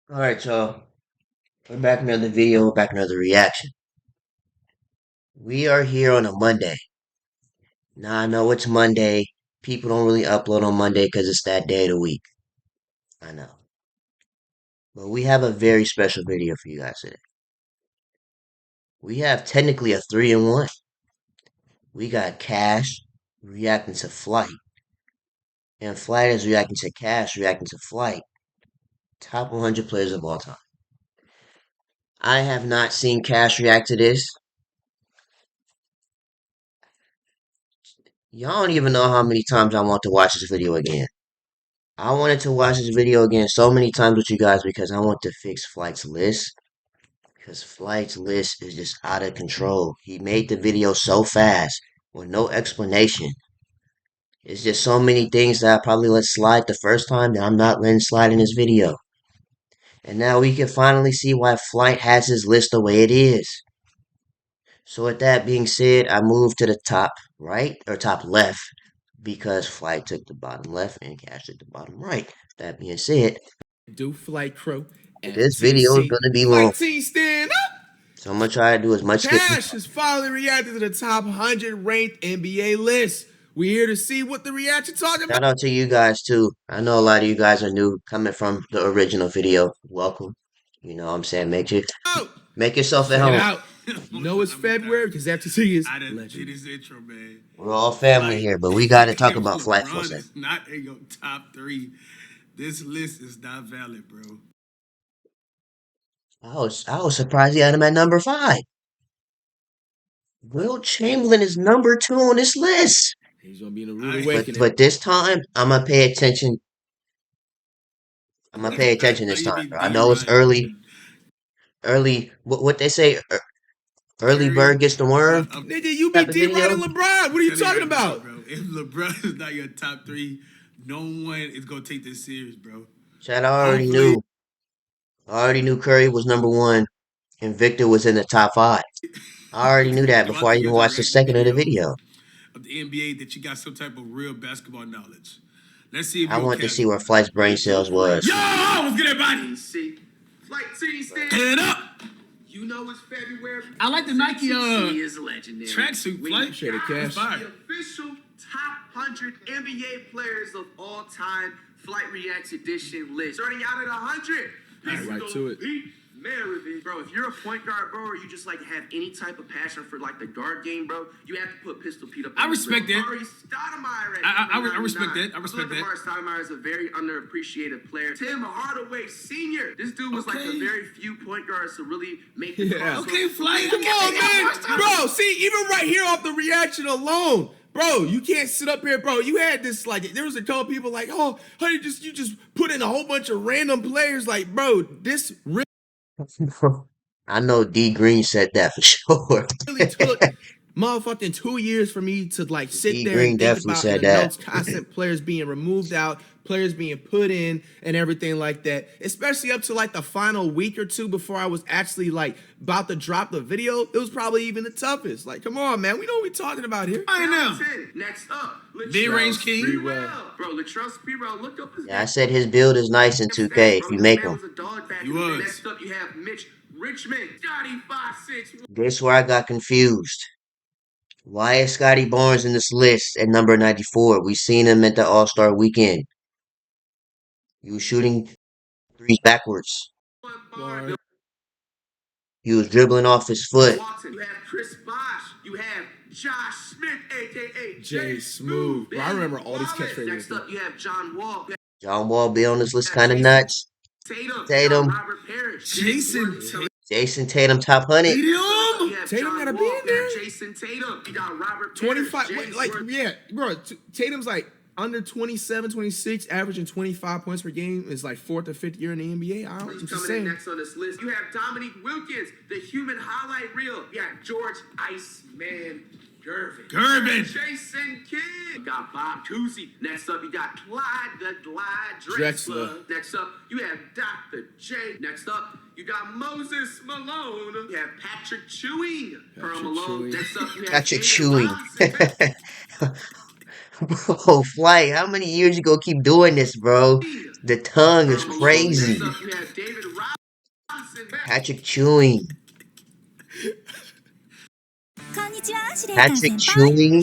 Alright, y'all. We're back in another video, back in another reaction. We are here on a Monday. Now, I know it's Monday. People don't really upload on Monday because it's that day of the week. I know. But we have a very special video for you guys today. We have technically a 3-in-1. We got Cash reacting to Flight. And Flight is reacting to Cash, reacting to Flight. Top 100 players of all time. I have not seen Cash react to this. Y'all don't even know how many times I want to watch this video again. I wanted to watch this video again so many times with you guys because I want to fix Flight's list. Because Flight's list is just out of control. He made the video so fast with no explanation. It's just so many things that I probably let slide the first time that I'm not letting slide in this video. And now we can finally see why Flight has his list the way it is. So with that being said, I moved to the top right or top left because Flight took the bottom left and Cash took the bottom right. That being said, do Flight Crew. this video is gonna be long. Flight Team stand up! So I'm gonna try to do as much skipping. Cash has finally reacted to the top 100 ranked NBA list. We're here to see what the reaction talking about. Shout out to you guys too. I know a lot of you guys are new coming from the original video. Welcome. You know what I'm saying? Make yourself at home. You know it's February because FTC is I didn't see this intro, man. We're all family here, but we gotta talk about Flight for a second. Not in your top 3. This list is not valid, bro. I was surprised he had him at number 5. Will Chamberlain is number 2 on this list. He's gonna be in a rude awakening. But this time I'm gonna pay attention. I'm gonna pay attention this time. I know it's early. What they say? Early bird gets the worm. Nigga, you be D-Rod LeBron. What are you talking about? Bro, if LeBron is not your top 3, no one is gonna take this serious, bro. Chad, I already knew Curry was number 1 and Victor was in the top 5. I already knew that before I even watched the second of the video. Of the NBA, that you got some type of real basketball knowledge. Let's see if I want to see where Flight's brain cells was. Yo, what's good, everybody? See, Flight Team stand up. You know it's February. I like the Nike He is legendary. tracksuit, Flight. Share the cash. The official top 100 NBA players of all time Flight Reacts edition list. Starting out at 100. Right to it. Bro, if you're a point guard, bro, or you just like have any type of passion for like the guard game, bro, you have to put Pistol Pete up. I respect that. I respect that. I respect that. Amari Stoudemire is a very underappreciated player. Tim Hardaway Sr. This dude was like a very few point guards to really make the crossover. Okay, Flight. Come on, man. Bro, see, even right here off the reaction alone, bro, you can't sit up here, bro. You had this, like, there was a couple people like, oh, honey, you just put in a whole bunch of random players. Like, bro, this really I know D Green said that for sure. took motherfucking 2 years for me to like sit D there Green and think definitely about said the that. notes, constant players being removed out, players being put in, and everything like that. Especially up to like the final week or two before I was actually like about to drop the video. It was probably even the toughest. Like, come on, man, we know what we're talking about here. I know. Next up, Mid-range king. Bro, Latrell Sprewell, look up his Yeah, I said his build is nice in 2K if you make him. He was. Next up, you have Mitch Richmond, Scotty 5'6". This is where I got confused. Why is Scotty Barnes in this list at number 94? We seen him at the All-Star weekend. He was shooting threes backwards. He was dribbling off his foot. You have Chris Bosh. You have Josh Smith, a.k.a. Jay Smooth. Bro, I remember all these catchphrases. Next up, you have John Wall. John Wall be on this list kind of nuts. Tatum. Robert Parrish. Jason Tatum, top 100. Tatum gotta be in there. Jason Tatum. You got Robert 25, Parrish, like, yeah, bro, Tatum's like under 27, 26, averaging 25 points per game. Is like 4th or 5th year in the NBA. I'm just saying. Next on this list, you have Dominique Wilkins, the human highlight reel. You got George Iceman Gervin. Jason Kidd. You got Bob Cousy. Next up, you got Clyde the Glide Drexler. Next up, you have Dr. J. Next up, you got Moses Malone. You have Patrick Chewing. Pearl Malone. Next up, you have Patrick David Chewing. Robinson. Bro, Flight, how many years you gonna keep doing this, bro? The tongue is crazy. Next up, you have David Patrick Chewing. Patrick Chewing. You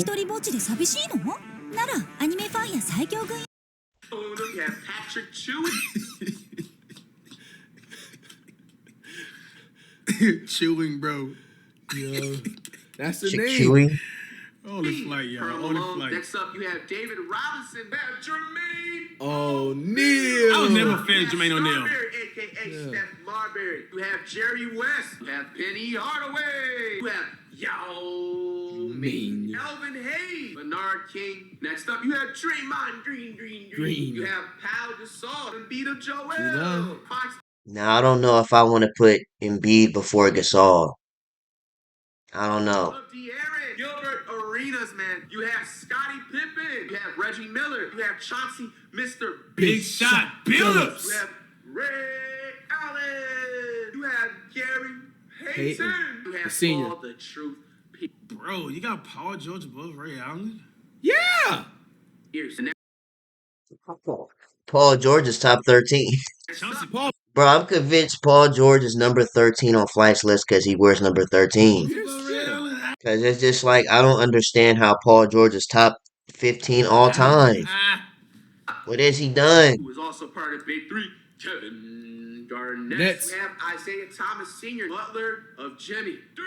have Patrick Chewing. Chewing, bro. Yo, that's the Patrick name. Chewing. On the flight, y'all. Pearl On the Malone. flight. Next up, you have David Robinson. We have Jermaine. O'Neal. I was never a fan of Jermaine O'Neal. Starberry, a.k.a. Steph Marbury. You have Jerry West. You have Penny Hardaway. You have Yao Ming. Elvin Hayes. Bernard King. Next up, you have Draymond Green. You have Pau Gasol. And beat up Joel. Fox. Now I don't know if I want to put Embiid before Gasol. I don't know. De'Aaron, Gilbert Arenas, man. You have Scottie Pippen. You have Reggie Miller. You have Chauncey, Mr. Big Shot Billups. You have Ray Allen. You have Gary Payton. You have senior. all the truth. Bro, you got Paul George above Ray Allen? Yeah. Here's the Paul George is top 13. Chauncey Paul. Bro, I'm convinced Paul George is number 13 on Flight's list because he wears number 13. above Ray Allen? Because it's just like, I don't understand how Paul George is top 15 all time. What has he done? who is also part of Big Three, Kevin Garnett. Nets. We have Isaiah Thomas Sr., butler of Jimmy. Dirk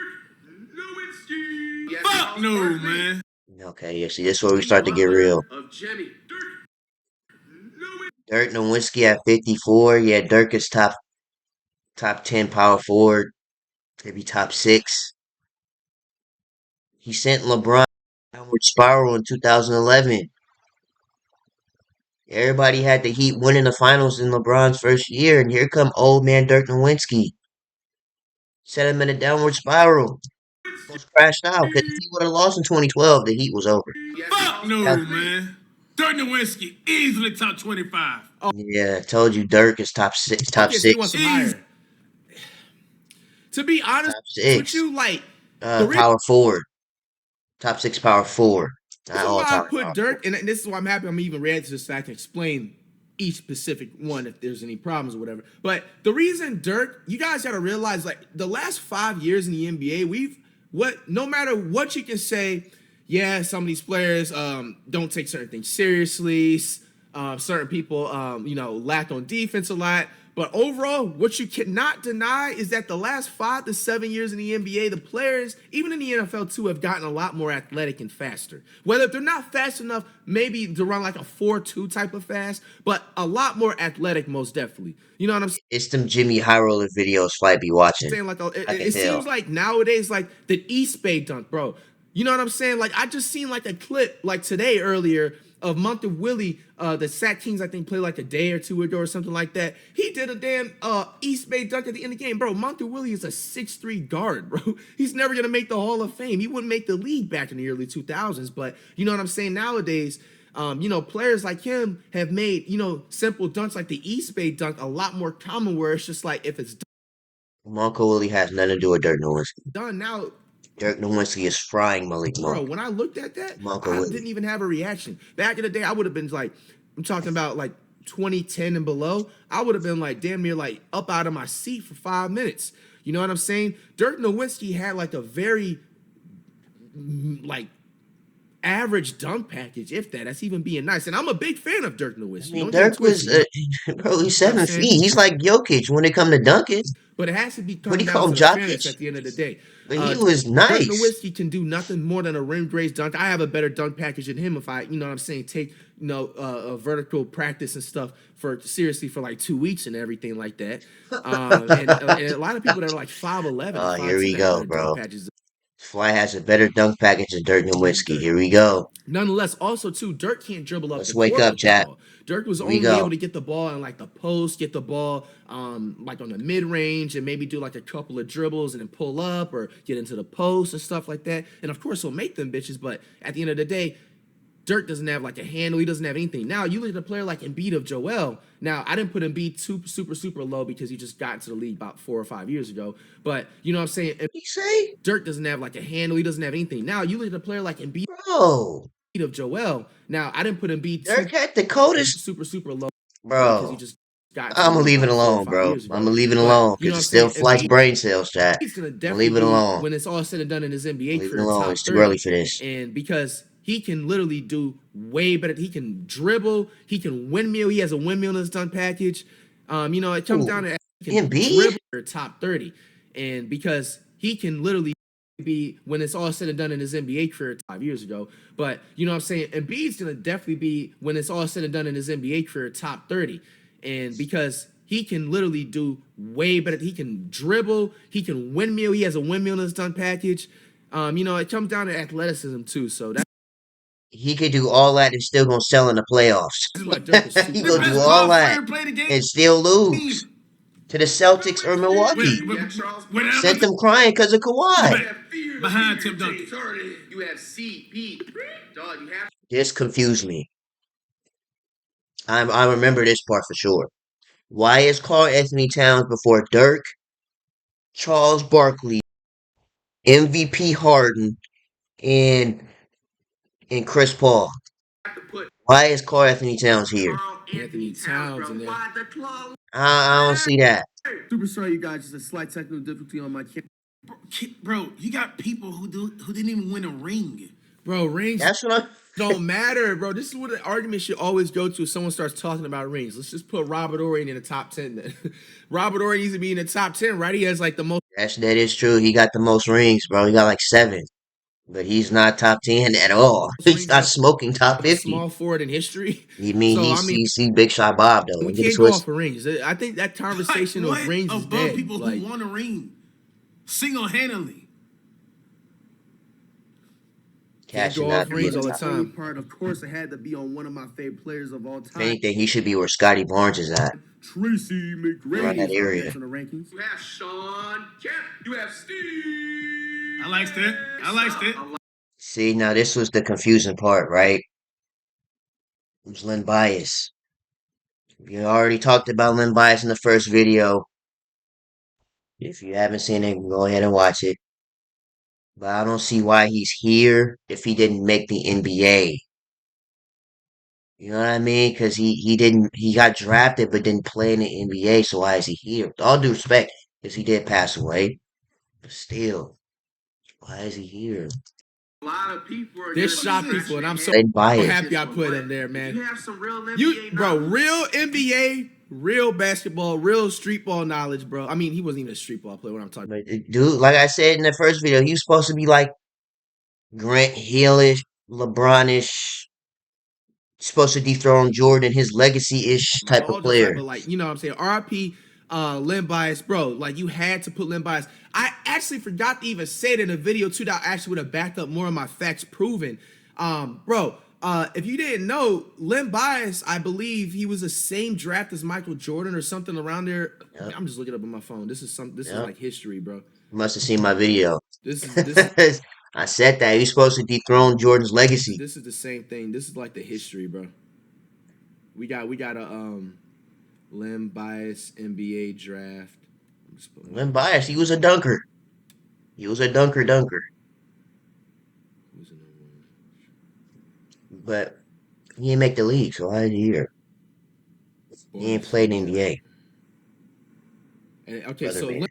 Nowitzki. Yes, Fuck Charles no, Barkley. man. Okay, yeah, see, this is where we start to get real. Of Jimmy. Dirk Nowitzki at 54. Yeah, Dirk is top 10 power forward. Maybe top 6. He sent LeBron downward spiral in 2011. Everybody had the Heat winning the finals in LeBron's first year, and here come old man Dirk Nowitzki. Set him in a downward spiral. Almost crashed out because if he would have lost in 2012, the Heat was over. Yes, Fuck Charles no, Barkley. man. Dirk Nowitzki, easily top 25. Yeah, I told you Dirk is top 6. Top Okay, so you 6. want some higher. To be honest Top 6. with you, like the Power forward. Top 6 power forward. Not reason all why I time. put Dirk, and this is why I'm happy I'm even ready to just so I can explain each specific one if there's any problems or whatever. But the reason Dirk, you guys got to realize, like the last 5 years in the NBA, no matter what you can say, yeah, some of these players don't take certain things seriously. Certain people, lack on defense a lot. But overall, what you cannot deny is that the last 5 to 7 years in the NBA, the players, even in the NFL too, have gotten a lot more athletic and faster. Whether they're not fast enough, maybe to run like a 4.2 type of fast, but a lot more athletic, most definitely. You know what I'm saying? It's them Jimmy High Roller videos Flight be watching. It seems like nowadays, like the East Bay dunk, bro. You know what I'm saying? Like I just seen like a clip like today earlier of Monty Willie, the Sac Kings, I think, played like a day or two ago or something like that. He did a damn East Bay dunk at the end of the game. Bro, Monty Willie is a 6'3" guard, bro. He's never going to make the Hall of Fame. He wouldn't make the league back in the early 2000s. But you know what I'm saying? Nowadays, players like him have made, simple dunks like the East Bay dunk a lot more common where it's just like if it's Monko Willie has nothing to do with Dirk Nowitzki. done now. Dirk Nowitzki is frying Malik Monk. Bro, when I looked at that, Monko I Willie. didn't even have a reaction. Back in the day, I would have been like, I'm talking about like 2010 and below. I would have been like damn near like up out of my seat for 5 minutes. You know what I'm saying? Dirk Nowitzki had like a very like average dunk package, if that. That's even being nice. And I'm a big fan of Dirk Nowitzki. I mean, Don't get it Dirk was, twisted. bro, he's 7 I'm saying? feet. He's like Jokic when it come to dunking. But it has to be What do coming you call down him, to the Jokic? fairness at the end of the day. But he was nice. Dirk Nowitzki can do nothing more than a rim graze dunk. I have a better dunk package than him if I, you know what I'm saying, take, a vertical practice and stuff seriously for like 2 weeks and everything like that. And a lot of people that are like 5'11". Oh, 5'10" here we have go, better bro. dunk patches. Fly has a better dunk package than Dirk Nowitzki. Here we go. Nonetheless, also too, Dirk can't dribble up Let's the wake court up, with the chat. ball. Dirk was Here we only go. able to get the ball in like the post, get the ball like on the mid range, and maybe do like a couple of dribbles and then pull up or get into the post and stuff like that. And of course, he'll make them bitches. But at the end of the day, Dirk doesn't have like a handle. He doesn't have anything. Now, you look at a player like Embiid of Joel. Now, I didn't put Embiid super low because he just got into the league about 4 or 5 years ago. But you know what I'm saying? What you say? Dirk doesn't have like a handle. He doesn't have anything. Now, you look at a player like Embiid Bro, of Joel. Now, I didn't put Embiid Dirk had the coldest. super low because he Bro, just got to I'm gonna maybe leave it about 4 or alone, 5 bro. years I'm ago. gonna leave it But alone you know because what I'm it's still saying? Flight's brain cells, chat. He's gonna I'm gonna definitely leave it be, alone. when it's all said and done in his NBA Leave it career, alone. top It's too early 30. for this. And because he can literally do way better. He can dribble. He can windmill. He has a windmill in his done package. You know, it comes down Ooh, to he can Embiid? dribble or top 30. And because he can literally be, when it's all said and done in his NBA career 5 years ago. But you know what I'm saying? Embiid's gonna definitely be, when it's all said and done in his NBA career, top 30. And because he can literally do way better. He can dribble. He can windmill. He has a windmill in his done package. You know, it comes down to athleticism too. So that's He could do all that and still gonna sell in the playoffs. why Dirk is He super The gonna do best underrated. all ball that player played the game. and still lose to the Celtics or Milwaukee. Sent them crying because of Kawhi. Behind Tim Duncan. You have CP. Dog, you have This confused me. I remember this part for sure. Why is Karl Anthony Towns before Dirk, Charles Barkley, MVP Harden, and Chris Paul? to put Why is Karl Anthony Towns here? Carl Anthony Towns bro. in there. Why the club? I don't see that. Super sorry, you guys. Just a slight technical difficulty on my camera. Bro, you got people who didn't even win a ring. Bro, rings That's what I'm. don't matter, bro. This is what the argument should always go to if someone starts talking about rings. Let's just put Robert Ory in the top 10 then. Robert Ory needs to be in the top 10, right? He has like the most That is true. He got the most rings, bro. He got like 7, but he's not top 10 at all. He's rings not out smoking top of a 50. small forward in history. You mean So, I mean, he's Big Shot Bob though? we Don't get it can't go off twisted. of rings. I think that conversation Like, of rings is above dead. people Like, who won a ring single-handedly. can't Cash should go not off be rings in all the the top. time. Part, of course, it had to be on one of my favorite players of all If time. anything, he should be where Scotty Barnes is at. Tracy Around that McGrady area. next on the rankings. You have Sean Kemp. You have Steve. I liked it. I liked it. See, now this was the confusing part, right? It was Len Bias. We already talked about Len Bias in the first video. If you haven't seen it, go ahead and watch it. But I don't see why he's here if he didn't make the NBA. You know what I mean? Because he got drafted but didn't play in the NBA. So why is he here? With all due respect, because he did pass away, but still, why is he here? A lot of people are There's gonna shot be people, and I'm so Len Bias. happy I put him there, man. You have some real NBA You, bro, knowledge. real NBA, real basketball, real street ball knowledge, bro. I mean, he wasn't even a street ball player when I'm talking about. But dude, like I said in the first video, he was supposed to be like Grant Hillish, LeBronish, supposed to dethrone Jordan, his legacy-ish About type of all jokes aside, player. but like, you know what I'm saying? RIP Len Bias, bro. Like, you had to put Len Bias. I actually forgot to even say it in the video too. That I actually would have backed up more of my facts proven. Bro, if you didn't know, Len Bias, I believe he was the same draft as Michael Jordan or something around there. Yep. I'm just looking up on my phone. This is Yep. like history, bro. You must have seen my video. This is I said that. He's supposed to dethrone Jordan's legacy. this is the same thing. This is like the history, bro. We got a Len Bias NBA draft. Len Bias, he was a dunker. He was a dunker. Who's the number one? But he didn't make the league, so why is he here? He ain't played in the NBA. And, okay, Brother so man.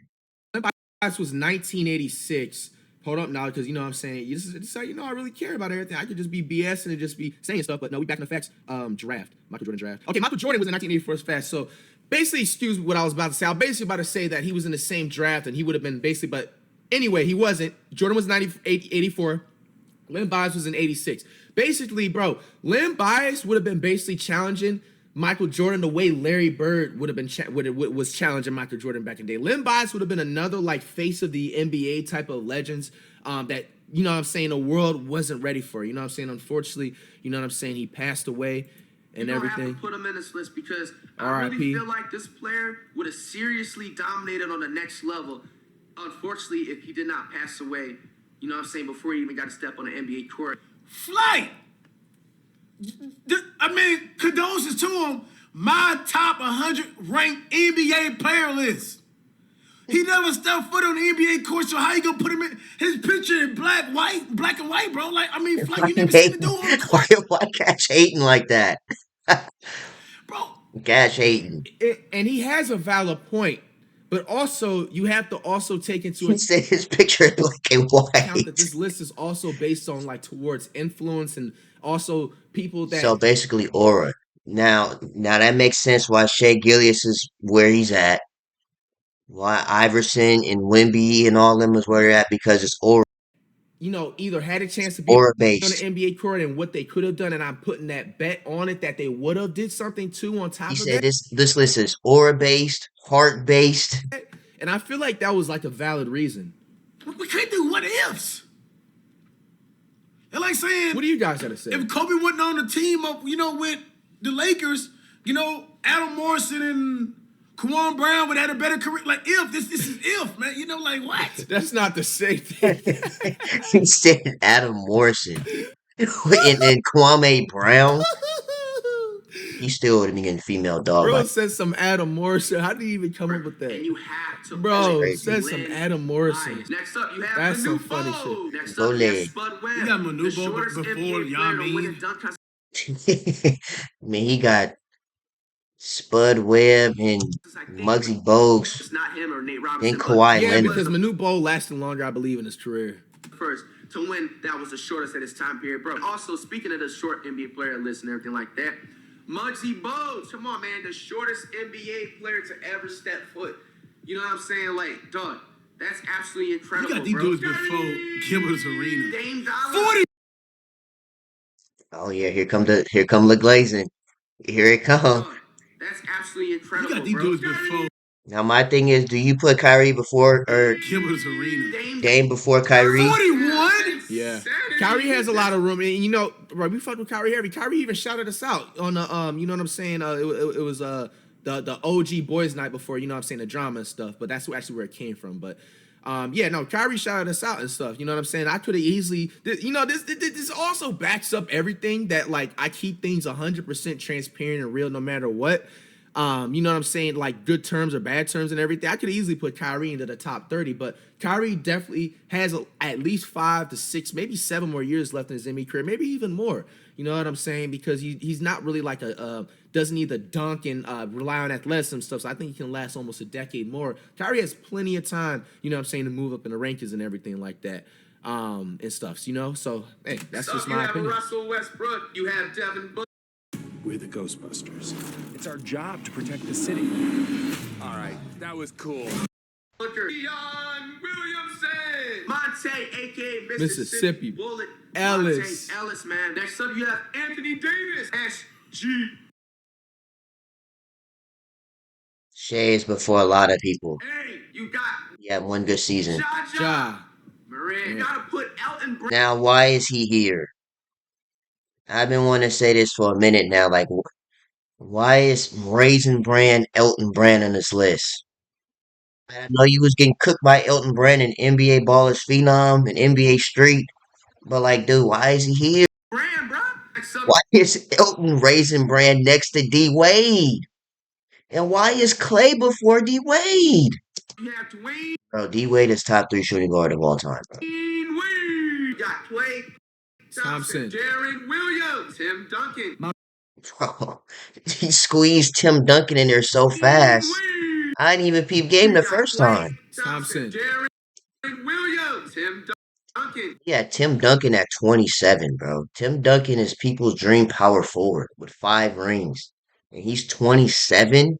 Len Bias was 1986. Hold up now, because you know what I'm saying. This is how you know I really care about everything. I could just be BS and just be saying stuff, but no, we back in the facts. Draft, Michael Jordan draft. Okay, Michael Jordan was in 1984 fast. So basically, excuse what I was about to say. I was basically about to say that he was in the same draft and he would have been basically, but anyway, he wasn't. Jordan was 84. Len Bias was in 86. Basically, bro, Len Bias would have been basically challenging Michael Jordan the way Larry Bird would have been was challenging Michael Jordan back in the day. Len Bias would have been another like face of the NBA type of legends that, you know what I'm saying, the world wasn't ready for. You know what I'm saying? Unfortunately, you know what I'm saying, he passed away and You don't everything. have to put him in this list because I R.I.P. really feel like this player would have seriously dominated on the next level. Unfortunately, if he did not pass away, you know what I'm saying, before he even got to step on the NBA court. Flight. I mean, condolences to him. My top 100 ranked NBA player list. He never stepped foot on the NBA court, so how you gonna put him in his picture in black and white, bro? Like, I mean, Flight, you never seen him do on the court, Why catch hating like that? bro. Cash hating. And he has a valid point, but also you have to also take into He said his picture in black and account white. that this list is also based on like towards influence and also people that So basically, aura. Now that makes sense why Shea Gillius is where he's at. Why Iverson and Wemby and all them is where they're at because it's aura, either had a chance to be aura on the based. NBA court and what they could have done, and I'm putting that bet on it that they would have did something too on He top of said that. this list is aura based, heart based. And I feel like that was like a valid reason. We can't do what ifs. It's like saying, What do you guys got to say? if Kobe wasn't on the team up, with the Lakers, Adam Morrison and Kawhi Brown would have had a better career. Like this is if, man. Like what? That's not the same thing. He said Adam Morrison and Kwame Brown. He still wouldn't be getting female dog Bro like said some Adam Morrison. How did he even come up with And that? you have to Bro crazy. said some Adam Morrison. Next up, you have That's some Manu funny Bol. shit. Next up, you have Bole. Spud Webb. You got Manu the Bol shortest before NBA player to win a Yamin. dunk contest Man, he got Spud Webb and like Muggsy Bogues, It's not him or Nate then Robinson, Kawhi Yeah, Leonard. because Manu Bol lasted longer, I believe, in his career. first to win. That was the shortest at his time period, bro. And also, speaking of the short NBA player list and everything like that, Muggsy Bogues, come on, man, the shortest NBA player to ever step foot. You know what I'm saying? Like, dog, that's absolutely You incredible, got these bro. dudes before Gilbert's Arena. Dame Dollar. 40. Oh yeah, here come the glazing. Here it come. Dog, that's absolutely You incredible, got these bro. dudes before Now my thing is, do you put Kyrie before or Gilbert's Arena. Dame before Kyrie? 41? Yeah. Kyrie has a lot of room. And, bro, we fucked with Kyrie heavy. Kyrie even shouted us out on the, you know what I'm saying? It was the OG boys night before, you know what I'm saying, the drama and stuff. But that's actually where it came from. But, yeah, no, Kyrie shouted us out and stuff. You know what I'm saying? I could have easily, this also backs up everything that, like, I keep things 100% transparent and real no matter what. You know what I'm saying? Like good terms or bad terms and everything. I could easily put Kyrie into the top 30, but Kyrie definitely has at least 5 to 6, maybe 7 more years left in his NBA career, maybe even more. You know what I'm saying? Because he's not really like doesn't need the dunk and rely on athleticism stuff. So I think he can last almost a decade more. Kyrie has plenty of time, you know what I'm saying, to move up in the rankings and everything like that. And stuff, So hey, that's just my opinion. You have Russell Westbrook. You have Devin Booker. We're the Ghostbusters. It's our job to protect the city. All right, that was cool. Dion Williamson. Monte, a.k.a. Mississippi. Bullet. Ellis. Monte Ellis, man. Next up, you have Anthony Davis. SG. Shea is before a lot of people. Hey, you got He had one good season. Ja. Maria. You gotta put Elton Brand. Now, why is he here? I've been wanting to say this for a minute now. Like, why is Raisin Brand Elton Brand on this list? I know you was getting cooked by Elton Brand and NBA Ballers Phenom and NBA Street, but like, dude, why is he here? Brand, bro. Next up, Why is Elton Raisin Brand next to D Wade? And why is Clay before D Wade? you have Dwayne Bro, D Wade is top 3 shooting guard of all time, bro. Wade. You got Clay Thompson. Darren Williams. Tim Duncan. Bro, he squeezed Tim Duncan in there so fast. I didn't even peep game the first time. Thompson. Darren Williams. Tim Duncan. Yeah, Tim Duncan at 27, bro. Tim Duncan is people's dream power forward with 5 rings. And he's 27?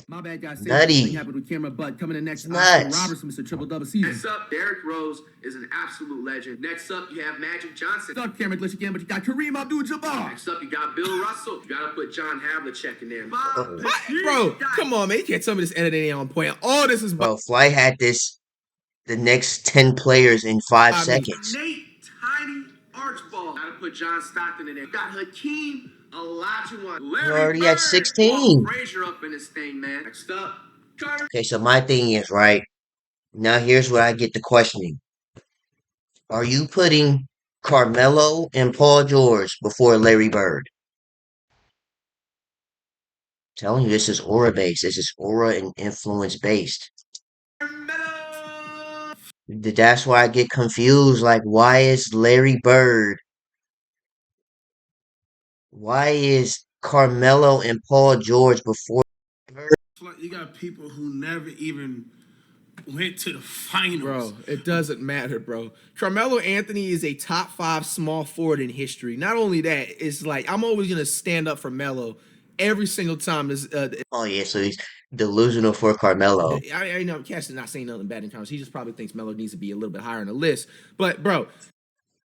My bad, guys. Nutty. Thing happened with camera, but coming in next, It's nuts. Robertson, Mr. Triple Double season. Next up, Derrick Rose is an absolute legend. Next up, you have Magic Johnson. Stop camera glitch again, but you got Kareem Abdul-Jabbar. Next up, you got Bill Russell. You gotta put John Havlicek in there. Oh. What? Bro, come on, man. You can't tell me this editing ain't on point. All this is Bro, Fly had the next 10 players in 5 I mean, seconds. Nate Tiny Archibald. Gotta put John Stockton in there. Got Hakeem Olajuwon. Larry You already had Bird. 16. Paul Frazier up in this thing, man. Next up, Curry. Okay, so my thing is, right, now here's where I get the questioning. Are you putting Carmelo and Paul George before Larry Bird? Telling you, this is aura based. This is aura and influence based. Melo. That's why I get confused. Like, why is Larry Bird? Why is Carmelo and Paul George before. Like you got people who never even went to the finals. Bro, it doesn't matter, bro. Carmelo Anthony is a top 5 small forward in history. Not only that, it's like I'm always gonna stand up for Melo every single time. Oh yeah, so he's delusional for Carmelo. I know Cash is not saying nothing bad in comments. He just probably thinks Melo needs to be a little bit higher on the list. But bro,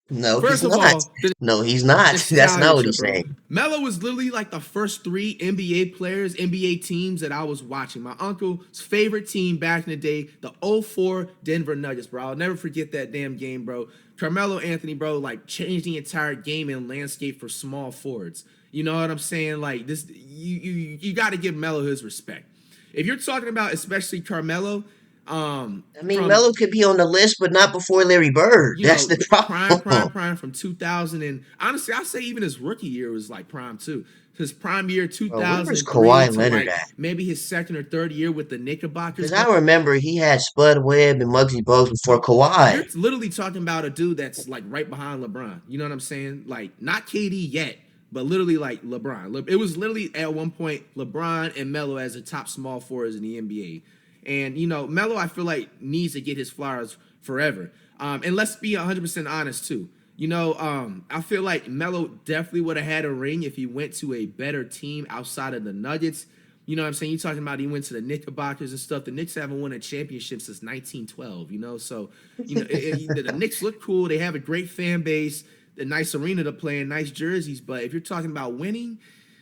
No, he's first of not. all, the No, he's not. That's not what nostalgia, he's bro. saying. Melo was literally like the first 3 NBA players, NBA teams that I was watching. My uncle's favorite team back in the day, the '04 Denver Nuggets, bro. I'll never forget that damn game, bro. Carmelo Anthony, bro, like changed the entire game and landscape for small forwards. You know what I'm saying? Like this, you got to give Melo his respect. If you're talking about especially Carmelo, I mean, from Melo could be on the list, but not before Larry Bird. you That's know, the prime problem. from 2000, and honestly, I'll say even his rookie year was like prime too. His prime year Bro, where was 2003 Kawhi to Leonard like at? maybe his second or third year with the Knickerbockers. Because Bro, I remember he had Spud Webb and Muggsy Bogues before you're Kawhi. literally talking about a dude that's like right behind LeBron. You know what I'm saying? Like not KD yet, but literally like LeBron. It was literally at one point LeBron and Melo as the top small forwards in the NBA. And you know, Melo, I feel like needs to get his flowers forever. And let's be 100% honest too. You know, I feel like Melo definitely would have had a ring if he went to a better team outside of the Nuggets. You know what I'm saying? You're talking about he went to the Knickerbockers and stuff. The Knicks haven't won a championship since 1912, you know? So, you know, the Knicks look cool. They have a great fan base, a nice arena to play in, nice jerseys. But if you're talking about winning,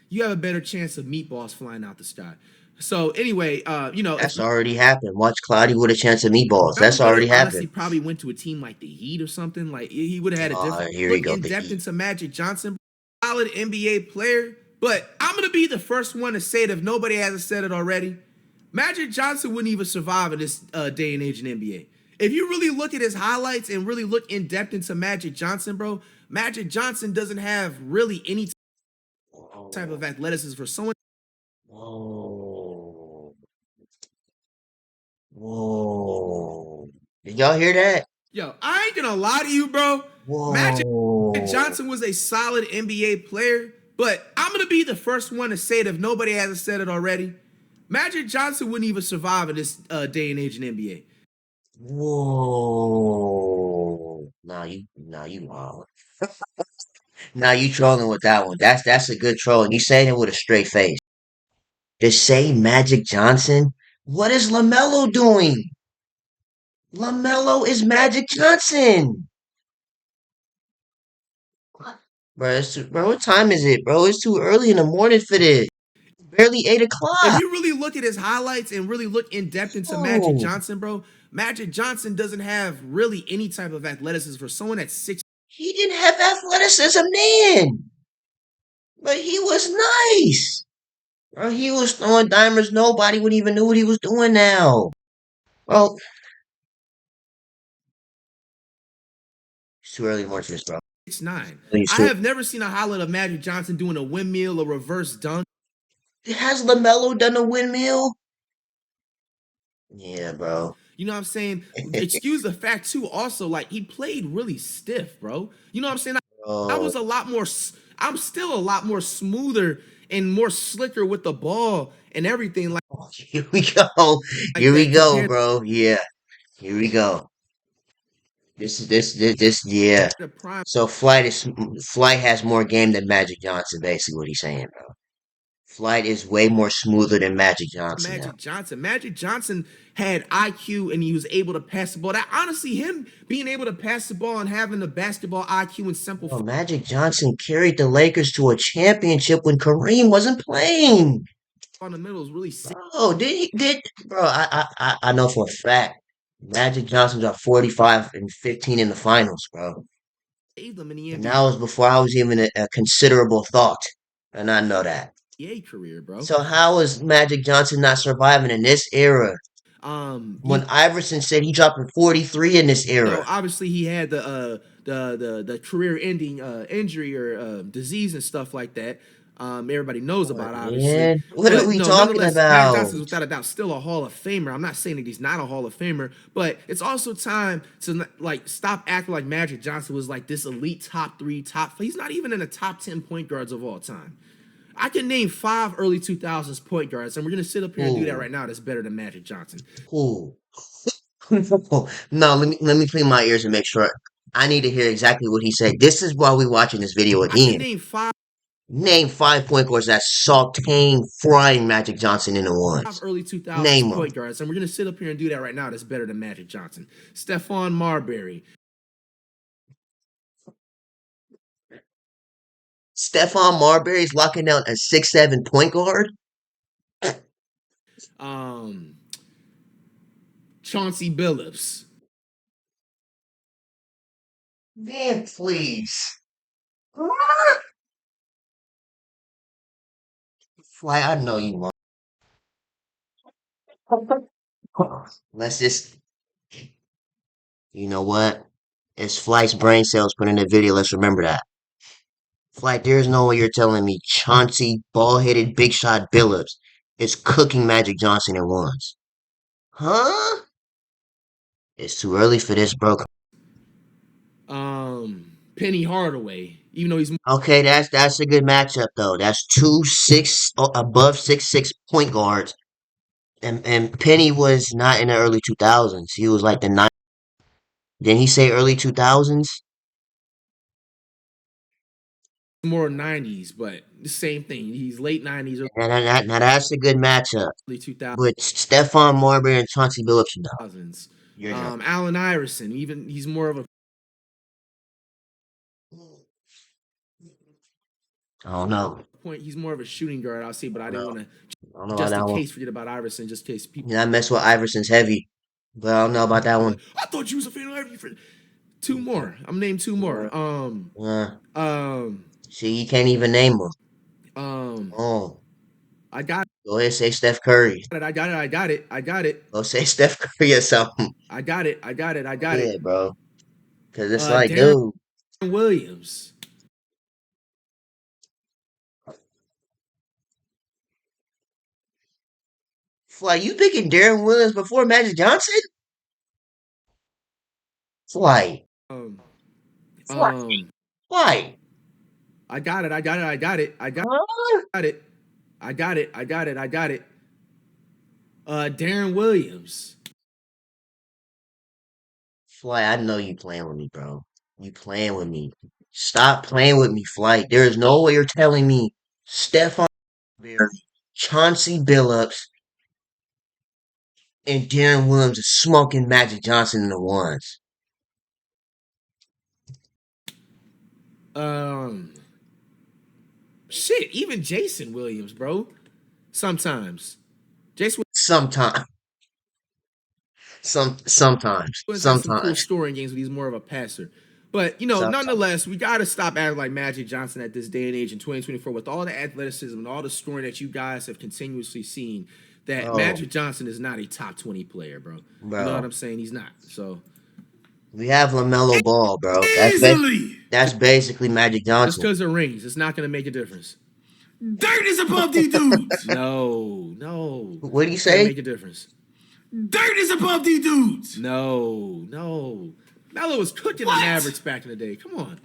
you have a better chance of meatballs flying out the sky. So anyway, you know, if That's already happened. Watch Cloudy with a chance of meatballs. Melo That's would have already honestly happened. probably went to a team like the Heat or something. Like he would have had a Oh, different here we look go. in The depth Heat. into Magic Johnson, solid NBA player. But I'm gonna be the first one to say it if nobody hasn't said it already. Magic Johnson wouldn't even survive in this day and age in NBA. If you really look at his highlights and really look in depth into Magic Johnson, bro, Magic Johnson doesn't have really any type of Whoa. athleticism for someone. Whoa. Whoa. Did y'all hear that? Yo, I ain't gonna lie to you, bro. Magic Whoa. Johnson was a solid NBA player, but I'm gonna be the first one to say it if nobody hasn't said it already. Magic Johnson wouldn't even survive in this day and age in NBA. Whoa. Now you wild. Now you trolling with that one. That's a good troll. And you saying it with a straight face. To say Magic Johnson? What is LaMelo doing? LaMelo is Magic Johnson. Bro, bro, what time is it, bro? It's too early in the morning for this. Barely 8 If o'clock. you really look at his highlights and really look in depth into Magic Oh, Johnson, bro, Magic Johnson doesn't have really any type of athleticism for someone that's 6. he didn't have athleticism then, but he was nice. Bro, he was throwing dimers. Nobody would even knew what he was doing now. Well, it's too early in the morning for this, bro. 6'9". It's I too. have never seen a highlight of Magic Johnson doing a windmill, a reverse dunk. Has LaMelo done a windmill? Yeah, bro. You know what I'm saying? Excuse the fact too. Also, like he played really stiff, bro. You know what I'm saying? I Bro. was a lot more. I'm still a lot more smoother and more slicker with the ball and everything Here we go. like Here we that go, compared bro. Yeah. Here we go. This. Yeah. to prime So Flight has more game than Magic Johnson. Basically, what he's saying, bro. Flight is way more smoother than Magic Johnson now. Magic Johnson. Magic Johnson had IQ and he was able to pass the ball. That honestly, him being able to pass the ball and having the basketball IQ and simple Bro, Magic Johnson carried the Lakers to a championship when Kareem wasn't playing. fundamentals really saved Bro, bro? I know for a fact. Magic Johnson got 45 and 15 in the finals, bro. them in the And that was before I was even a considerable thought. And I know that. NBA career, bro. So how is Magic Johnson not surviving in this era? He When Iverson said he dropped 43 in this know, era. obviously he had the career-ending injury or disease and stuff like that. Everybody knows What, about obviously, man? What are but we no, talking nonetheless, Magic about? Johnson is without a doubt still a Hall of Famer. I'm not saying that he's not a Hall of Famer, but it's also time to like stop acting like Magic Johnson was like this elite top 3, top. He's not even in the top 10 point guards of all time. I can name 5 early 2000s point guards, and we're gonna sit up here and do that Ooh. right now. That's better than Magic Johnson. Ooh. No, let me clean my ears and make sure. I need to hear exactly what he said. This is why we watching this video I can again. name 5 Name 5 point guards that sauteing, frying Magic Johnson in the ones. early 2000s Name them. point guards, and we're gonna sit up here and do that right now. That's better than Magic Johnson. Stephon Marbury, Stephon Marbury's locking down a 6'7" point guard. Chauncey Billups. Man, please. Fly, I know you want. Let's just. You know what? It's Flight's brain cells put in the video. Let's remember that. Flight, there's no way you're telling me Chauncey, ball-headed, big shot Billups is cooking Magic Johnson at once. Huh? It's too early for this, bro. Penny Hardaway, even though he's Okay, that's a good matchup though. That's two above 6'6" point guards, and Penny was not in the early 2000s. He was like the nine. Didn't he say early 2000s? more 90s, but the same thing. He's late 90s, Now that's a good matchup. early 2000s. But Stephon Marbury and Chauncey Billups, no. You're not. Allen Iverson, even he's more of a I don't know. point. He's more of a shooting guard, I'll say, but I didn't want to I don't know about just that in one. case forget about Iverson, just in case people. Yeah, I mess with Iverson's heavy, but I don't know about that one. I thought you was a fan of Iverson. Two more. I'm named two more. See, you can't even name them. Oh, I got go ahead, say Steph Curry. it. I got it. Go say Steph Curry or something. I got it. Yeah, bro. Cause it's like, Darren dude, Williams. Fly, you picking Darren Williams before Magic Johnson? Fly, Um, Fly, um, Fly. I got it. Huh? Darren Williams. Fly, I know you playing with me, bro. You playing with me. Stop playing with me, Flight. There is no way you're telling me Stephon Marbury, Chauncey Billups, and Darren Williams is smoking Magic Johnson in the ones. Shit, even Jason Williams, bro. Sometimes. Jason Sometimes. Sometimes. Williams has some cool Sometimes. scoring games, but he's more of a passer. But, nonetheless, we got to stop acting like Magic Johnson at this day and age in 2024 with all the athleticism and all the scoring that you guys have continuously seen that Magic Johnson is not a top 20 player, bro. You know what I'm saying? He's not. So We have LaMelo Ball, bro. That's basically Magic just Johnson. because of rings, it's not going to make a difference. Dirt is above these dudes. No. What do you It's gonna say? make a difference. Dirt is above these dudes. No. Melo was cooking the Mavericks back in the day. Come on.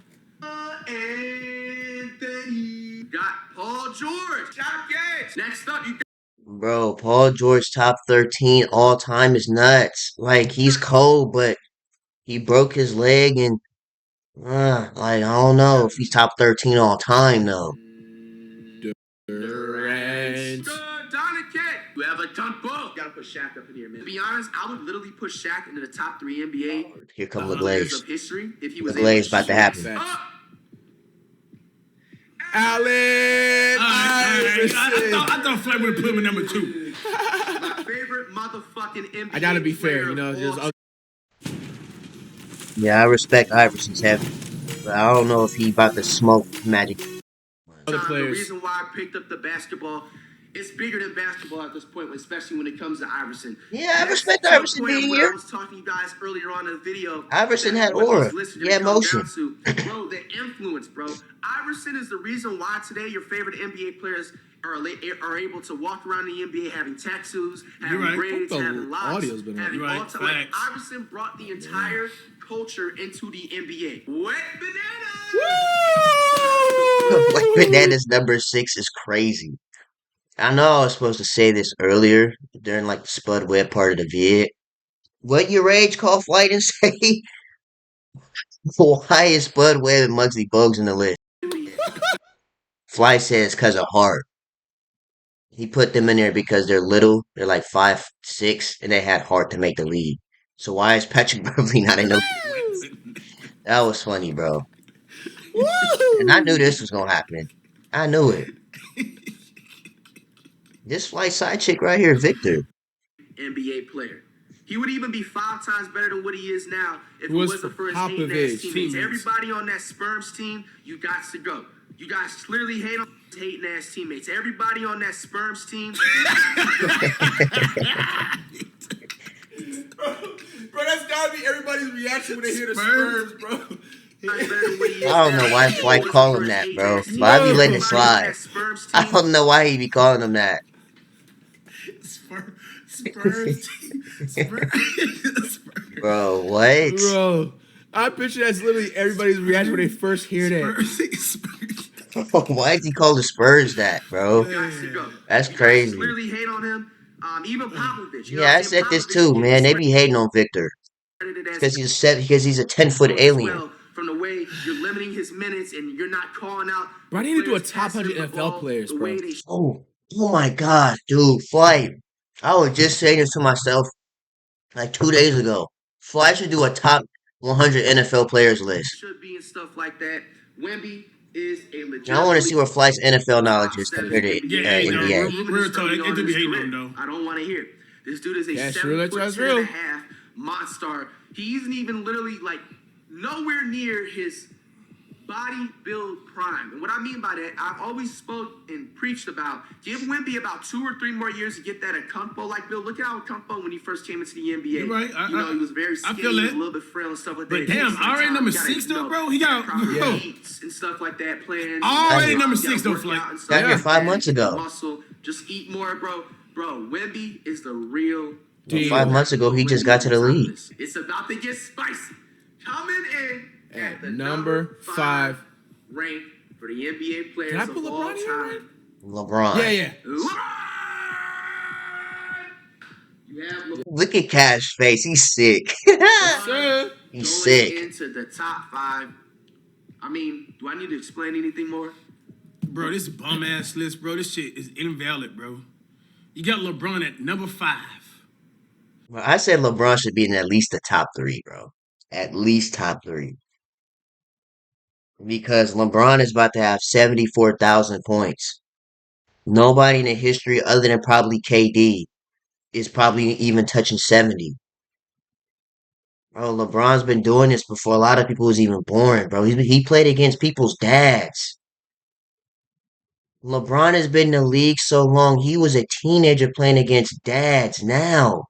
Anthony got Paul George. Top Gates. Next up, you got Bro, Paul George top 13 all time is nuts. Like, he's cold, but he broke his leg and like, I don't know if he's top 13 all time though. Durant. Doncic. Whoever done both. Gotta put Shaq up in here, man. To be honest, I would literally put Shaq into the top 3 NBA Here come players LeGlaze. of history if he was LeGlaze able about to happen. Facts. Uh, Allen Iverson. I thought Flight would have put him in number 2. my favorite motherfucking NBA I gotta be fair, player of all just Yeah, I respect Iverson's heavy, but I don't know if he about to smoke Magic. other The players. reason why I picked up the basketball, it's bigger than basketball at this point, especially when it comes to Iverson. Yeah, I respect To the Iverson point of being what here. I was talking to you guys earlier on in the video. Iverson had what aura. these lists are He had gonna come motion. down to. Bro, the influence, bro. Iverson is the reason why today your favorite NBA players are able to walk around the NBA having tattoos, having right. braids, The having locks, audio's been having right. all time. Like, Facts. Iverson brought the entire culture into the NBA. Wet bananas! Woo! Like Bananas number 6 is crazy. I know I was supposed to say this earlier during like the Spud Web part of the vid. What your rage call Flight and say? Why is Spud Webb and Muggsy Bogues in the list? Fly says cause of heart. He put them in there because they're little. They're like 5'6", and they had heart to make the league. So why is Patrick Beverly not in the league? That was funny, bro. And I knew this was gonna happen. I knew it. This flight side chick right here, Victor. NBA player. He would even be 5 times better than what he is now if it Was wasn't for for his hating-ass Popovich teammates. Everybody on that Sperms team, you got to go. You guys clearly hate on his hating-ass teammates. Everybody on that Sperms team. Bro, that's gotta be everybody's reaction when they hear the Spurs, bro. I don't know why Flight call him that, bro. But I be letting it slide. I don't know why he be calling him that. Spurs. Bro, what? Bro, I picture that's literally everybody's reaction when they first hear that. Why did he call the Spurs that, bro? That's crazy. Clearly hate on him. Even Popovich. Yeah, I said this too, man. They be hating on Victor because he's a 10-foot alien. From the way you're limiting his minutes and you're not calling out. Bro, I need to do a top 100 NFL players, bro. Oh my God, dude, Flight. I was just saying this to myself like 2 days ago. Flight should do a top 100 NFL players list. Should be and stuff like that. Wemby is a legit. I want to see where Flight's NFL knowledge is compared to NBA. Real talk, they do be hating on him, though. I don't want to hear it. This dude is a That's 7 real, foot that's 10 real. and a half monster. He isn't even literally like nowhere near his body build prime. And what I mean by that, I've always spoke and preached about give Wemby about 2 or 3 more years to get that Okonkwo-like build. Look at how Okonkwo, when he first came into the NBA, You're right. he was very skinny, feel he was that. a little bit frail and stuff like But that. damn, already number 6 though, bro. He got bro. Eats and stuff like that. Playing Already number 6 though, Flight. Got here 5 months ago. Muscle, just eat more, bro. Bro, Wemby is the real. Deal. 5 months ago, he just got to the league. It's about to get spicy. Coming in at the number 5 rank for the NBA players Can I of put all LeBron in, time. LeBron. Yeah. You have Look at Cash face. He's sick. Sir. He's going sick. into the top 5. I mean, do I need to explain anything more? Bro, this bum ass list, bro. This shit is invalid, bro. You got LeBron at number 5. Well, I said LeBron should be in at least the top 3, bro. At least top 3. Because LeBron is about to have 74,000 points. Nobody in the history other than probably KD is probably even touching 70. Bro, LeBron's been doing this before a lot of people was even born, bro. He played against people's dads. LeBron has been in the league so long, he was a teenager playing against dads now.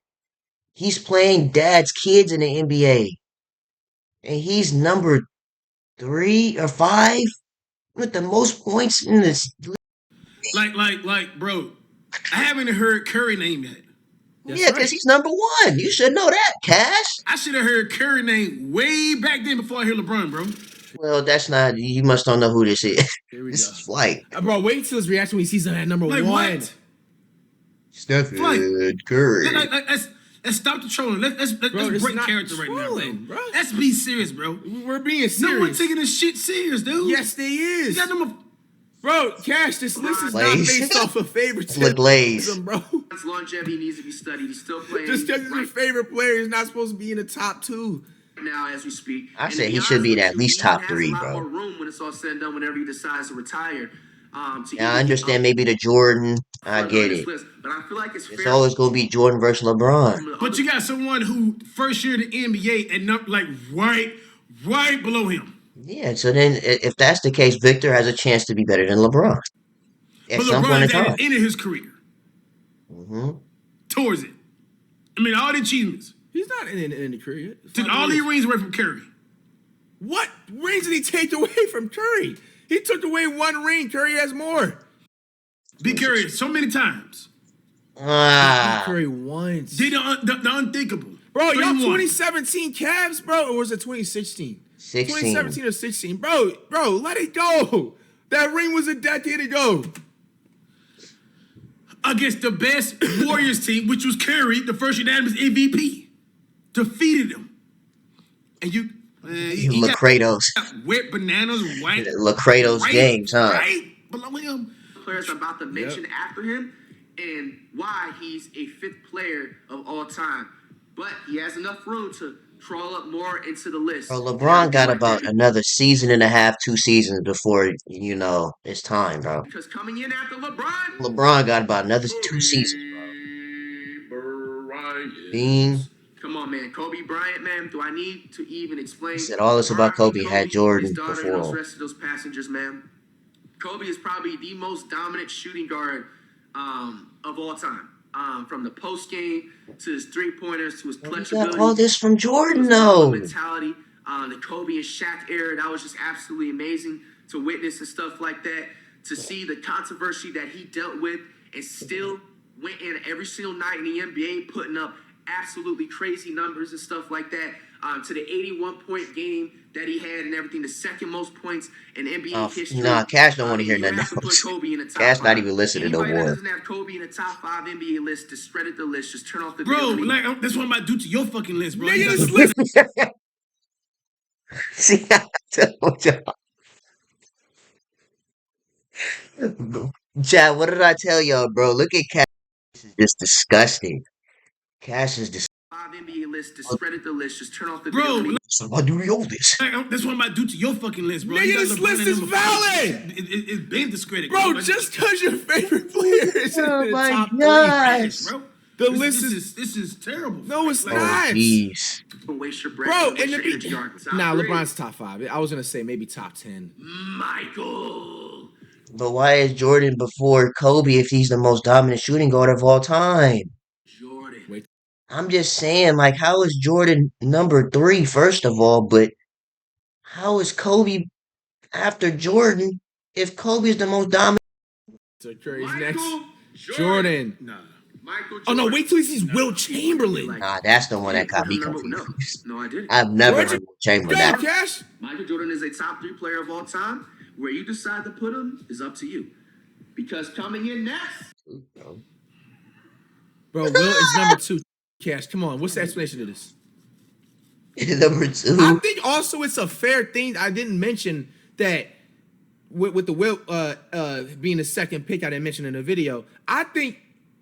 He's playing dad's kids in the NBA. And he's number 3 or 5 with the most points in this. Like, bro. I haven't heard Curry name yet. Yeah, because he's number 1. You should know that, Cash. I should have heard Curry name way back then before I heard LeBron, bro. Well, that's not. You must don't know who this is. Here we This go. is Flight. Bro, wait till his reaction when he sees him at number Like 1. what? Stephen Flight. Curry. Let's stop the trolling. Let's Bro, this break is not character right now, trolling, bro. bro. Let's be serious, bro. We're being serious. No one taking this shit serious, dude. Yes, they is. You got number. Bro, Cash, this list is not Glaze. based off of favoritism, LaGlaze. bro. His longevity needs to be studied. He's still playing. Just because he's your favorite player, he's not supposed to be in the top 2. Now, as we speak, I And said to he be should be honest at with least you, top he 3, has a lot bro. more room when it's all said and done. Whenever he decides to retire. Yeah, I understand maybe the Jordan. I get it. But I feel like it's It's fair. always going to be Jordan versus LeBron. But you got someone who first year of the NBA and like right below him. Yeah, so then if that's the case, Victor has a chance to be better than LeBron. At But some point in LeBron's at time. the end of his career. Towards it. I mean, all the achievements. He's not in the career yet. Took all the rings away from Curry. What rings did he take away from Curry? He took away 1 ring. Curry has more. Beat Curry so many times. Curry once. Did the unthinkable. Bro, y'all 31. 2017 Cavs, bro, or was it 2016? 16. 2017 or 16, bro, let it go. That ring was a decade ago. Against the best Warriors team, which was Curry, the first unanimous MVP. Defeated him. And you... he got Lacrados. wet bananas, white... Lacrados games, huh? Right below him. Players I'm about to mention after him and why he's a 5th player of all time. But he has enough room to crawl up more into the list. Bro, LeBron got about another season and a half, 2 seasons before, it's time, bro. Because coming in after LeBron... LeBron got about another 2 seasons, bro. Bean. Come on, man. Kobe Bryant, man. Do I need to even explain? He said all this about Kobe, had Jordan his daughter, before and those him. rest of those passengers, man. Kobe is probably the most dominant shooting guard of all time. From the post game to his 3-pointers to his clutch We got ability. all this from Jordan, his though. mentality, the Kobe and Shaq era, that was just absolutely amazing to witness and stuff like that. To see the controversy that he dealt with and still went in every single night in the NBA, putting up absolutely crazy numbers and stuff like that. To the 81-point game that he had and everything, the 2nd most points in NBA history. Nah, Cash don't want to hear nothing have to put else. Kobe in the top Cash 5. not even listening no Anybody that more. doesn't have Kobe in the top 5 NBA list, discredit the list. Just turn off the Bro, video. like, that's what I'm about to do to your fucking list, bro. Nigga, You this got- list. See, I told y'all. Chad, what did I tell y'all, bro? Look at Cash. This is just disgusting. Cash is disgusting. 5 NBA list, discredit the list. Just turn off the Bro, video. So why do we owe this? like, that's what I'm about to do to your fucking list, bro. Nigga, You got this LeBron list at is number 5. valid. It's been discredited. Bro, Like, just because your favorite player is in Oh the my top 3. gosh. bro. The This- list this is... this is terrible. No, it's Oh, not. jeez. Don't waste your breath. Bro, Don't waste and your the energy on top Nah, 3. LeBron's top 5. I was going to say maybe top 10. Michael. But why is Jordan before Kobe if he's the most dominant shooting guard of all time? Jordan. Wait. I'm just saying, like, how is Jordan number 3, first of all, but how is Kobe after Jordan if Kobe is the most dominant? So Curry's Michael next. Jordan. Nah. Michael Jordan. Oh, no, wait till he sees Will Chamberlain. Nah, that's the one that got me No, confused. no, I didn't. I've never Where'd heard you of Chamberlain. Go, That Cash. Michael Jordan is a top 3 player of all time. Where you decide to put him is up to you. Because coming in next, Bro, Will is number 2. Cash, come on. What's the explanation of this? number I 2. think also it's a fair thing. I didn't mention that with the Will being the 2nd pick I didn't mention in the video. I think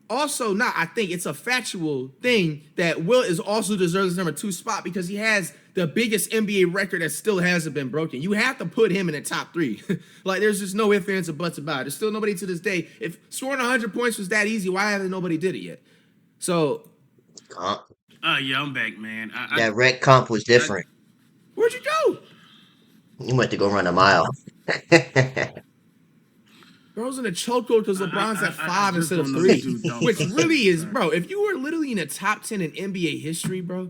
also, I think it's a factual thing that Will is also deserves his number 2 spot because he has the biggest NBA record that still hasn't been broken. You have to put him in the top 3. Like, there's just no ifs, ands, or buts about it. There's still nobody to this day. If scoring 100 points was that easy, why hasn't nobody did it yet? So, Yeah, I'm back, man. That rec comp was different. where'd you go? You went to go run a mile. Bro's in a chokehold because LeBron's at 5 just instead of don't know 3. this dude, dog. Which really is, bro, if you were literally in the top 10 in NBA history, bro,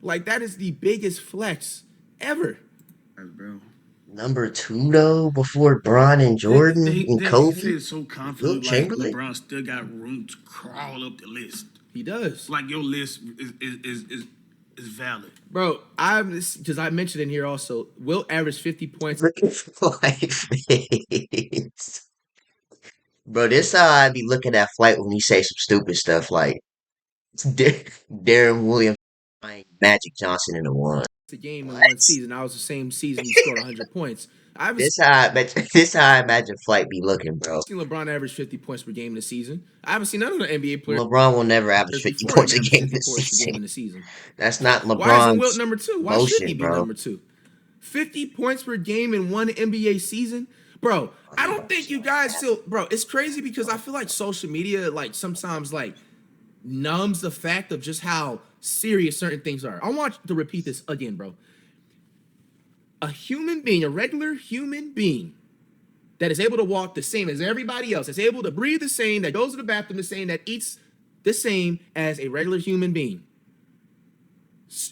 like that is the biggest flex ever. bro. Number 2 though, before Bron and Jordan and Kobe. They so confident, like Chamberlain? LeBron still got room to crawl up the list. He does. Like your list is valid. Bro, because I mentioned in here also, Will averaged 50 points. Look at Flight face. Bro, this how I be looking at Flight when he say some stupid stuff like Darren Williams Magic Johnson in the one. A game in one season. That was the same season he scored 100 points. I haven't This how I imagine Flight be looking, bro. seen LeBron average 50 points per game in the season. I haven't seen none of the NBA players LeBron will never average 50 before points a him average game 50 this points per game in season. the season. That's not Why isn't Wilt LeBron's number 2? Why motion, shouldn't he be bro. number 2? 50 points per game in one NBA season? Bro, I don't think you guys still, bro, it's crazy because I feel like social media, like, sometimes, like, numbs the fact of just how serious certain things are. I want to repeat this again, bro. A human being, a regular human being that is able to walk the same as everybody else, that's able to breathe the same, that goes to the bathroom the same, that eats the same as a regular human being.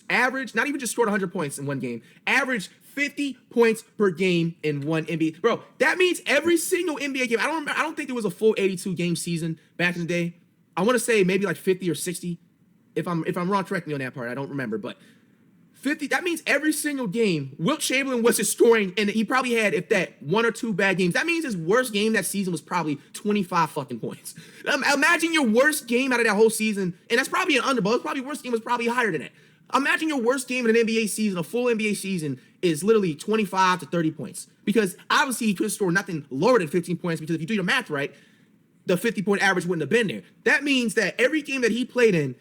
Average, not even just scored 100 points in one game, average 50 points per game in one NBA. Bro, that means every single NBA game. I don't think there was a full 82 game season back in the day. I want to say maybe like 50 or 60. If I'm wrong, correct me on that part. I don't remember, but 50, that means every single game, Wilt Chamberlain wasn't scoring, and he probably had, if that, 1 or 2 bad games. That means his worst game that season was probably 25 fucking points. Imagine your worst game out of that whole season, and that's probably an underball. His probably worst game was probably higher than that. Imagine your worst game in an NBA season, a full NBA season, is literally 25 to 30 points. Because obviously he could score nothing lower than 15 points, because if you do your math right, the 50-point average wouldn't have been there. That means that every game that he played in,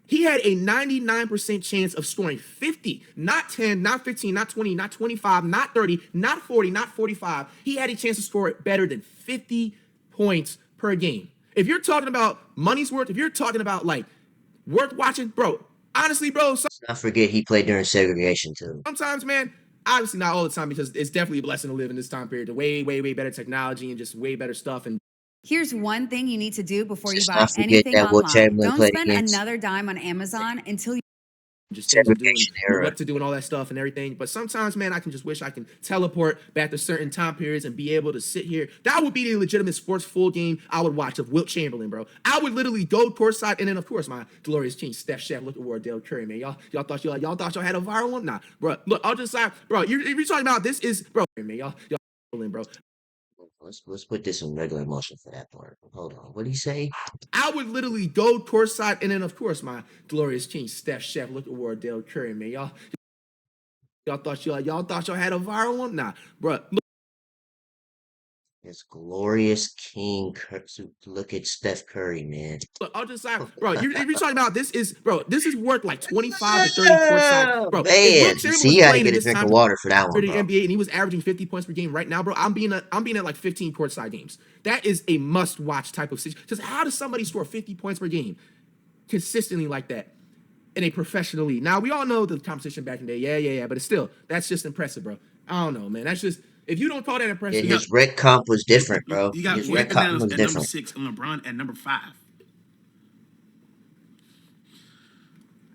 he had a 99% chance of scoring 50, not 10, not 15, not 20, not 25, not 30, not 40, not 45. He had a chance to score better than 50 points per game. If you're talking about money's worth, if you're talking about like worth watching, bro, honestly, bro, Let's not forget he played during segregation too. sometimes, man, obviously not all the time, because it's definitely a blessing to live in this time period. The way, way, way better technology and just way better stuff. And Here's one thing you need to do before you Let's buy not forget anything that Wilt online. Chamberlain Don't played spend against another dime on Amazon until you just things to do and segregation era. what to do and all that stuff and everything. But sometimes, man, I can just wish I can teleport back to certain time periods and be able to sit here. That would be the legitimate sports full game I would watch of Wilt Chamberlain, bro. I would literally go courtside, and then of course my glorious king Steph Chef, look at Wardell Curry, man. Y'all thought y'all had a viral one? Nah, bro. Look, I'll just say, bro, you're talking about this is, bro, man, y'all bro. Let's put this in regular motion for that part. Hold on. What'd he say? I would literally go courtside, and then of course my glorious king Steph Chef, look at Wardell Curry, man. Y'all thought y'all had a viral one? Nah, bro. His glorious king. Look at Steph Curry, man. Look, I'll just say, bro, you're talking about this is worth like 25 to 30 courtside, bro. If Man, Wilt Chamberlain see, was you gotta playing get in a this drink time of water for that for one, the bro. NBA and he was averaging 50 points per game right now, bro, I'm being at like 15 courtside games. That is a must-watch type of situation. Because how does somebody score 50 points per game consistently like that in a professional league? Now, we all know the competition back in the day, yeah, but it's still, that's just impressive, bro. I don't know, man. That's just, if you don't call that Yeah, impressive, his rec comp was different, bro. You got His rec Anthony comp Adams was at number different. 6 and LeBron at number 5.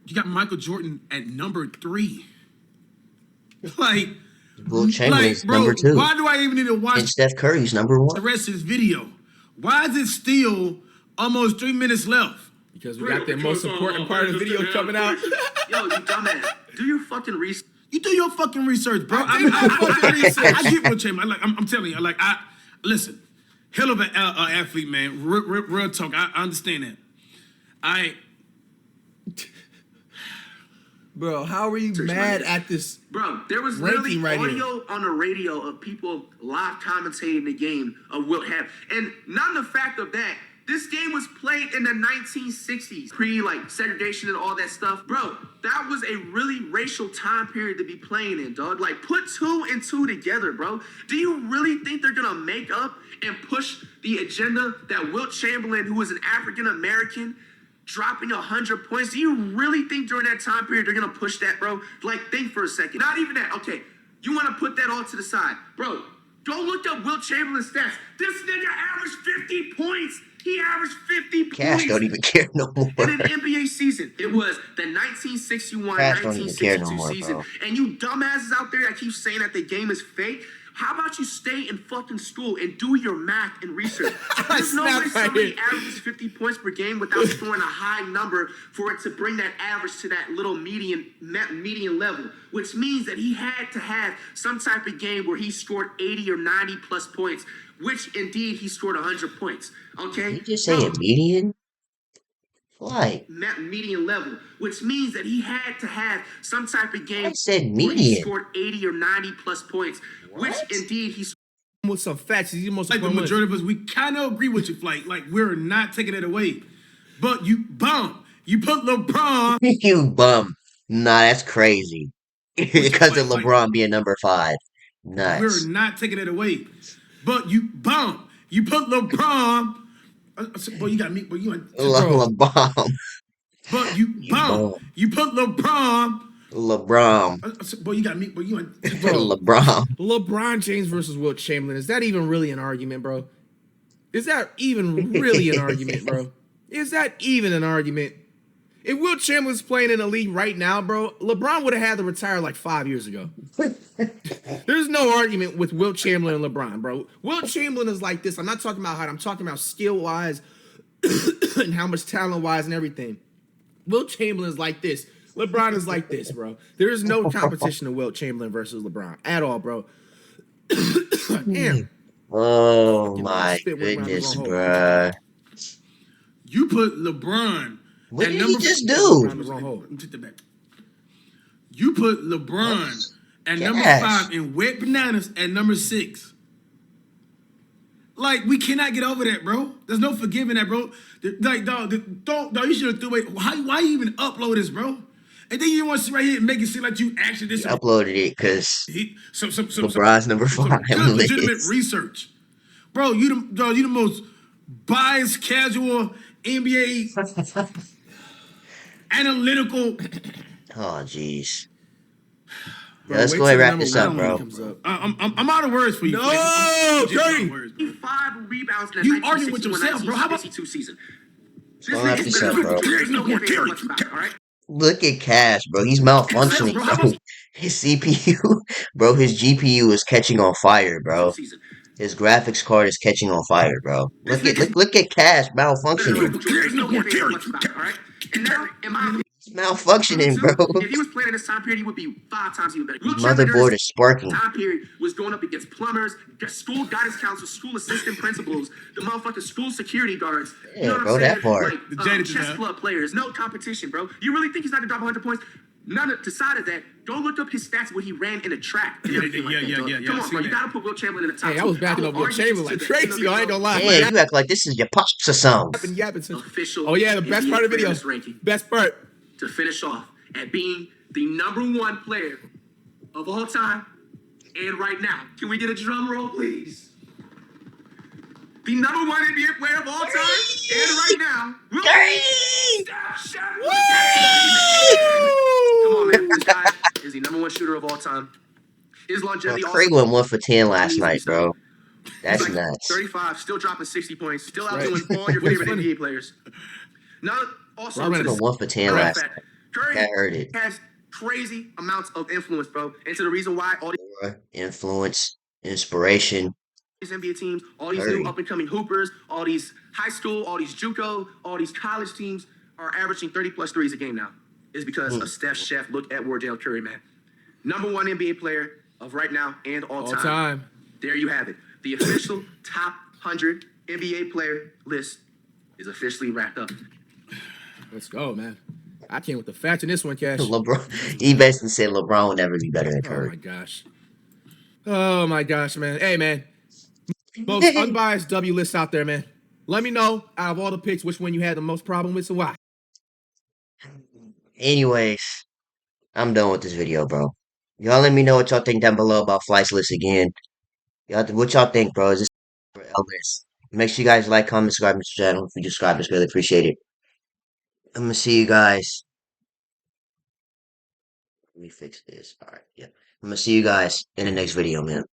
You got Michael Jordan at number 3. Like, Wilt Chamberlain's bro, number 2. why do I even need to watch And Steph Curry's number 1. the rest of this video? Why is it still almost 3 minutes left? because we got the most important part of the video coming out. Yo, you dumbass. Do your fucking research. You do your fucking research, bro. I get what Chamberlain. I'm telling you, listen, hell of an athlete, man. Real talk. I understand that. Bro, how are you mad at this? Bro, there was ranking literally right audio on the radio of people live commentating the game of Wilt have. And not the fact of that, this game was played in the 1960s, segregation and all that stuff. Bro, that was a really racial time period to be playing in, dog. Like, put 2 and 2 together, bro. Do you really think they're gonna make up and push the agenda that Wilt Chamberlain, who is an African American, dropping 100 points? Do you really think during that time period they're gonna push that, bro? Like, think for a second. Not even that. Okay, you want to put that all to the side, bro? Go look up Wilt Chamberlain's stats. This nigga averaged 50 points. He averaged 50 Cash points don't even care no more. in an NBA season. It was the 1961, Cash don't even care 1962 no more, season. bro. And you dumbasses out there that keep saying that the game is fake, how about you stay in fucking school and do your math and research? There's no way somebody averages 50 points per game without scoring a high number for it to bring that average to that little median level, which means that he had to have some type of game where he scored 80 or 90 plus points, which indeed he scored 100 points. Okay? Did you just say a median? Like, Median level, which means that he had to have some type of game I said where he median. scored 80 or 90 plus points, which indeed he With some facts, he's the most Like the important majority of us, we kind of agree with you, Flight. Like, we're not taking it away. But you put LeBron. You bum. Nah, that's crazy. Because of LeBron being number 5. Nuts. We're not taking it away. But you put LeBron. Boy, you got me. But you. LeBron. But you You put LeBron. LeBron. Boy, you got me. But you. LeBron. LeBron James versus Wilt Chamberlain. Is that even really an argument, bro? Is that even really an argument, bro? Is that even an argument? If Wilt Chamberlain's playing in the league right now, bro, LeBron would have had to retire like 5 years ago. There's no argument with Wilt Chamberlain and LeBron, bro. Wilt Chamberlain is like this. I'm not talking about height. I'm talking about skill-wise and how much talent-wise and everything. Wilt Chamberlain is like this. LeBron is like this, bro. There is no competition to Wilt Chamberlain versus LeBron at all, bro. Damn. Oh Fucking my spit went around the goodness, wrong hole. bruh. You put LeBron What at did number he just Went do? around the wrong hole. Let me take that back. You put LeBron at number Cash. 5 and Wet Bananas at number 6. Like, we cannot get over that, bro. There's no forgiving that, bro. Like, dog, you should have threw away. Why you even upload this, bro? And then you want to sit right here and make it seem like you actually did He uploaded it because some LeBron's number 5 on good, the legitimate list. research, bro. You the most biased, casual NBA analytical. Oh jeez. Bro, Let's wait go ahead and till wrap the this number up, one bro. comes up. I'm out of words for you. No, I'm just Curry. out of words, bro. 5 rebounds in the You arguing with 1961, yourself, bro. How about- 1962 season. Let's wrap this up, bro. There's no debating much about it, all right? Look at Cash, bro. He's malfunctioning, Bro, how bro. about- His CPU, bro, his GPU is catching on fire, bro. Season. His graphics card is catching on fire, bro. Look at Cash malfunctioning. There's no debating much about it, all right? And now, in my opinion, He's malfunctioning, bro. if he was playing in this time period, he would be 5 times even better. His Wilt Chamberlain motherboard is sparking. time period was going up against plumbers, school guidance counselors, school assistant principals, the motherfucking school security guards. Yeah, bro, that part. Like, The janitor, chess man. club players. No competition, bro. You really think he's not gonna drop 100 points? None of the side of that. Go look up his stats when he ran in a track. And everything like that, dog. yeah, Come I on, see bro. You that. gotta put Wilt Chamberlain in the top. Hey, I two. was backing will up Wilt argue Chamberlain this like to the end crazy. of I it, ain't gonna bro. lie. Yeah, you act like this is your pops or something. Yapping. Official. Oh yeah, the best NBA part of the video. players ranking. Best part. To finish off at being the number 1 player of all time and right now. Can we get a drum roll, please? The number 1 NBA player of all time and right now. Will be Come on, man. This guy is the number 1 shooter of all time. His Bro, longevity Craig also went 1 for 10 last needs to be night, bro. That's He's like nuts. 35, still dropping 60 points, still Right. outdoing all your What's favorite funny? NBA players. Now, also, Robin to He the went 1 for 10 last night. Curry That hurt it. has crazy amounts of influence, bro. And to the reason why all Influence, inspiration. these NBA teams, all these Curry. new up and coming hoopers, all these high school, all these JUCO, all these college teams are averaging 30 plus threes a game now. Is because of Steph, Chef, look at Wardell Curry, man. Number 1 NBA player of right now and all All time. There you have it. The official top 100 NBA player list is officially wrapped up. Let's go, man. I came with the facts in this one, Cash. LeBron. He basically said LeBron would never be better than Oh Curry. my gosh. Oh my gosh, man. Hey, man. Most unbiased W list out there, man. Let me know out of all the picks which one you had the most problem with and why. Anyways, I'm done with this video, bro. Y'all let me know what y'all think down below about Flight's list again. What y'all think, bro? Is this for Elvis? Make sure you guys like, comment, subscribe to the channel. If you subscribe, it's really appreciate it. I'm gonna see you guys. Let me fix this. Alright, yeah. I'm gonna see you guys in the next video, man.